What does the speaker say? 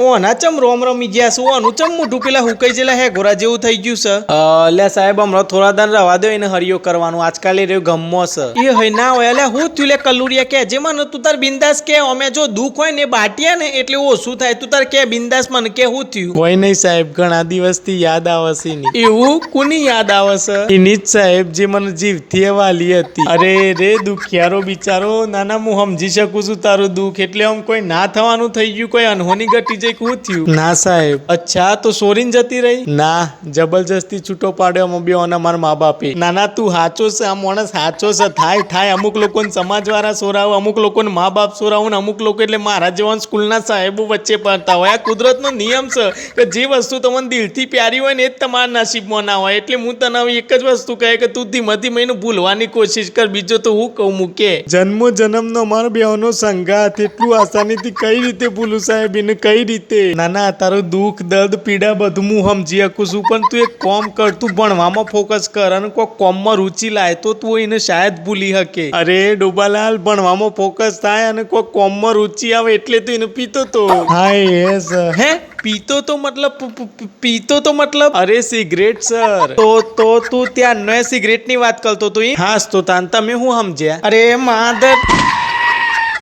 ઓના ચમ રોમ રમી ગયા છે ઓનું ચમ મોઢું પેલા હુકાઈ જેલા હે ગોરા જેવું થઈ ગયું છે લે સાહેબ હમણાં થોડા દાન રવા દો એને હરિયો કરવાનું આજકાલ એ રહ્યો ગમો છે એ હઈ ના હોય એટલે હું થયું લે કલ્લુરિયા કે જે મને તું તાર બિંદાસ કે અમે જો દુઃખ હોય ને બાટિયા ને એટલે ઓછું થાય તું તાર કે બિંદાસ મને કે હું થયું કોઈ નહીં સાહેબ ઘણા દિવસથી યાદ આવે છે ની એવું કોની યાદ આવે છે એની જ સાહેબ જે મને જીવથી વાલી હતી અરે રે દુખિયારો બિચારો નાના હું સમજી શકું છું તારું દુઃખ એટલે આમ કોઈ ના થવાનું થઈ ગયું કોઈ અનહોની ઘટી જઈ શું થયું ના સાહેબ અચ્છા તો સોરીન જતી રહી ના જબરજસ્તી છૂટો પાડ્યો મમ્મી મારા મા બાપે ના તું સાચો છે આ માણસ સાચો છે થાય અમુક લોકોને સમાજ વાળા સોરાવ અમુક લોકોને મા બાપ સોરાવ ને અમુક લોકો એટલે મારા જેવા સ્કૂલના સાહેબો વચ્ચે પડતા હોય આ કુદરતનો નિયમ છે કે જે વસ્તુ તમને દિલથી પ્યારી હોય ને એ જ તમારા નસીબમાં ના હોય એટલે હું તને એક જ વસ્તુ કહે કે તું ધીમે ધીમે એને ભૂલવાની કોશિશ કર બીજો તો હું કહું મૂકે જન્મનો મારો બેનો સંગાત એટલું આસાનીથી કઈ રીતે ભૂલું સાહેબ એને કઈ રીતે ના તારું દુઃખ દર્દ પીડા બધું હું સમજી શકું છું પણ તું એક કોમ કર તું ભણવામાં ફોકસ કર અને કોઈ કોમમાં રૂચિ લાય તો તું એને શાયદ ભૂલી શકે અરે ડોબાલાલ ભણવામાં ફોકસ થાય અને કોઈ કોમમાં રૂચિ આવે એટલે તું એને પીતો તો હા યસ હે પીતો તો મતલબ અરે સિગરેટ સર તો તું ત્યાં સિગરેટ ની વાત કરતો તો હાસ તો તાન તમે હું સમજ્યા અરે માધર